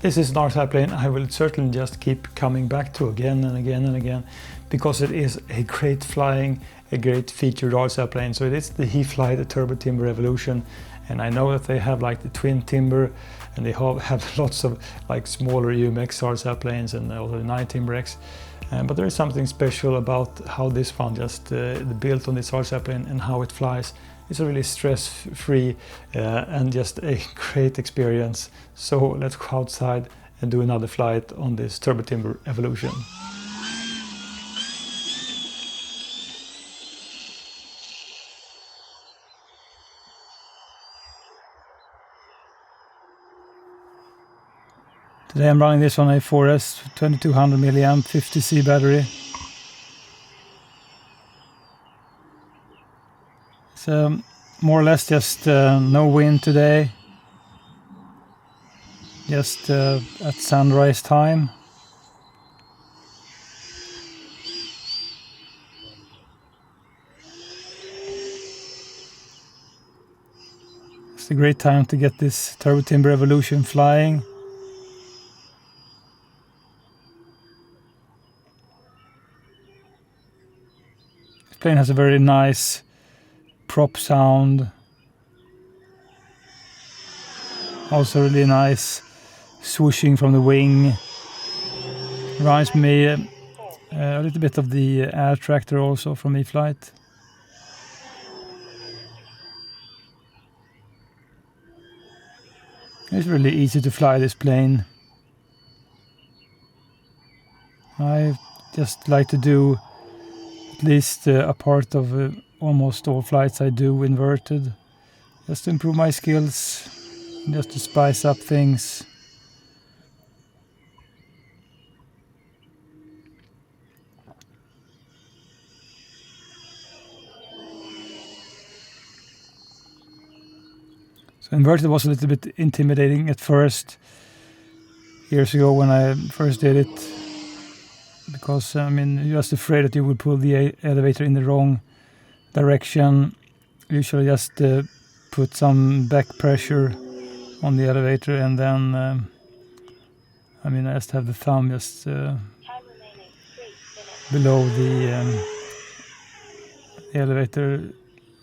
This is an art airplane I will certainly just keep coming back to again and again and again, because it is a great flying, a great featured art airplane. So it is the E-Flite, the turbo timber evolution, and I know that they have like the twin timber, and they have lots of like smaller UMX art airplanes and also the 9 timber X. But there is something special about how this one just built on this art airplane and how it flies. It's a really stress-free and just a great experience. So let's go outside and do another flight on this turbo timber evolution. Today I'm running this on a 4S 2200 mAh 50C battery. It's more or less just no wind today, just at sunrise time. It's a great time to get this turbo timber evolution flying. This plane has a very nice prop sound, also really nice swooshing from the wing. Reminds me a little bit of the air tractor also from E-Flite. It's really easy to fly this plane. I just like to do at least a part of almost all flights I do inverted, just to improve my skills, just to spice up things. So inverted was a little bit intimidating at first, years ago when I first did it, because I mean, you're just afraid that you would pull the elevator in the wrong direction. Usually just put some back pressure on the elevator, and then I mean, I just have the thumb just below the elevator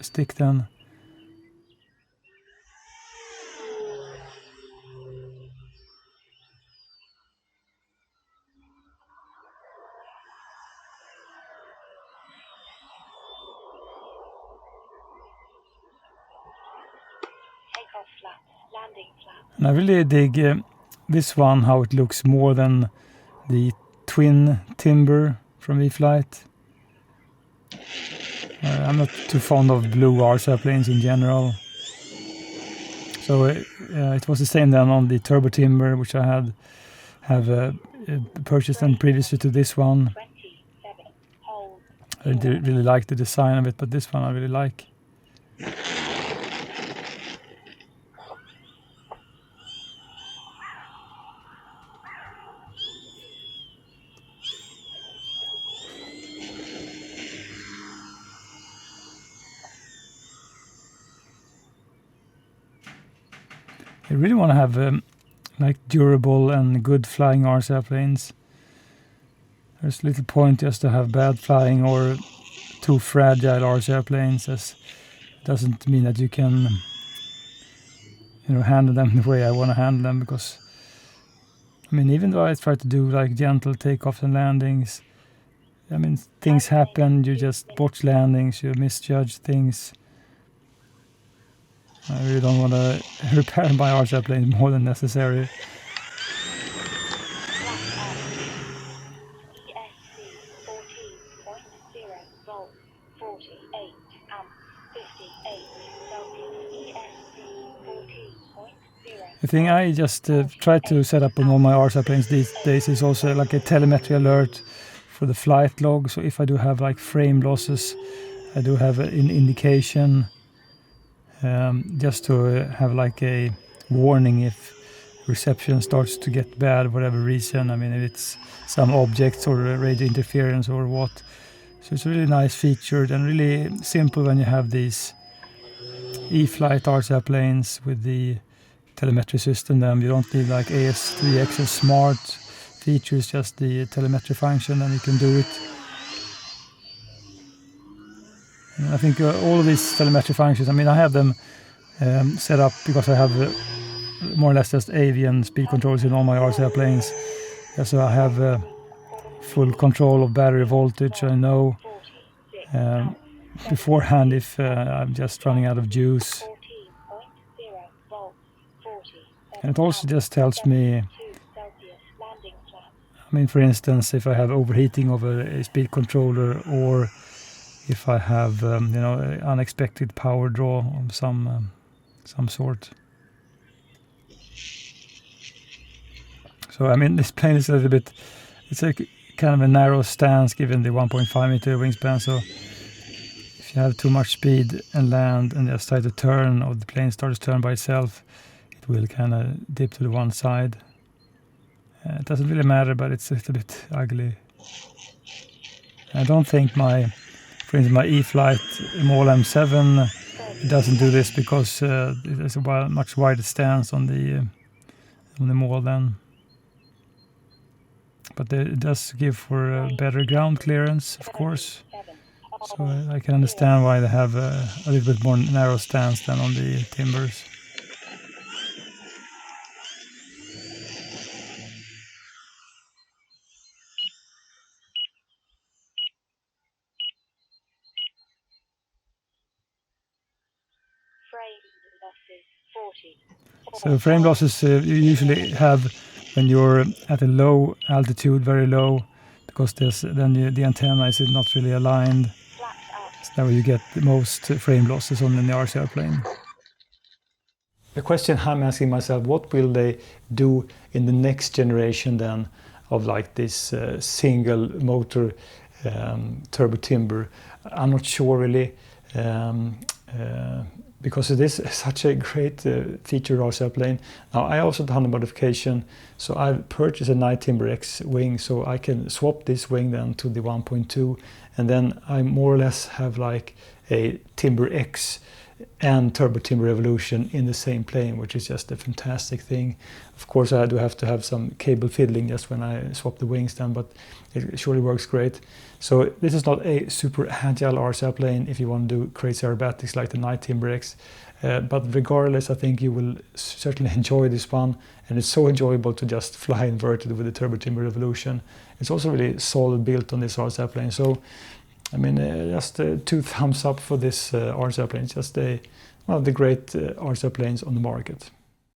stick then. And I really dig this one, how it looks more than the twin timber from E-Flite. I'm not too fond of blue art airplanes in general. So it was the same then on the turbo timber, which I have purchased and previously to this one. I didn't really like the design of it, but this one I really like. I really want to have like durable and good flying RC airplanes. There's little point just to have bad flying or too fragile RC airplanes, as it doesn't mean that you can, you know, handle them the way I want to handle them. Because I mean, even though I try to do like gentle takeoffs and landings, I mean, things happen. You just botch landings, you misjudge things. I really don't want to repair my RC airplane more than necessary. The thing I just try to set up on all my RC airplanes these days is also like a telemetry alert for the flight log. So if I do have like frame losses, I do have an indication. Just to have like a warning if reception starts to get bad for whatever reason. I mean, if it's some objects or radio interference or what. So it's a really nice feature and really simple when you have these E-Flite RC airplanes with the telemetry system. Then you don't need like AS3X's smart features, just the telemetry function, and you can do it. And I think all of these telemetry functions, I mean, I have them set up because I have more or less just avian speed controls in all my RC airplanes. Yeah, so I have full control of battery voltage. I know beforehand if I'm just running out of juice. And it also just tells me, I mean, for instance, if I have overheating of a speed controller, or if I have, you know, unexpected power draw of some sort. So, I mean, this plane is a little bit, it's a kind of a narrow stance given the 1.5 meter wingspan. So if you have too much speed and land and just try to turn, or the plane starts to turn by itself, it will kind of dip to the one side. It doesn't really matter, but it's a little bit ugly. I don't think for instance, my E-Flite MAL M7 doesn't do this because there's a much wider stance on the MAL then. But it does give for better ground clearance, of course. So I can understand why they have a little bit more narrow stance than on the timbers. So frame losses you usually have when you're at a low altitude, very low, because then the antenna is not really aligned. So that's where you get the most frame losses on the RC airplane. The question I'm asking myself, what will they do in the next generation then of like this single motor turbo timber? I'm not sure really. Because it is such a great feature RC airplane. Now I also done a modification, so I've purchased a Night Timber X wing, so I can swap this wing then to the 1.2, and then I more or less have like a Timber X and Turbo Timber Evolution in the same plane, which is just a fantastic thing. Of course I do have to have some cable fiddling just when I swap the wings then, but it surely works great. So this is not a super agile RC airplane if you want to do crazy aerobatics like the Night Timber X. But regardless, I think you will certainly enjoy this one, and it's so enjoyable to just fly inverted with the Turbo Timber Evolution. It's also really solid built on this RC airplane. So I mean, just 2 thumbs up for this RC airplane. It's just one of the great RC airplanes on the market.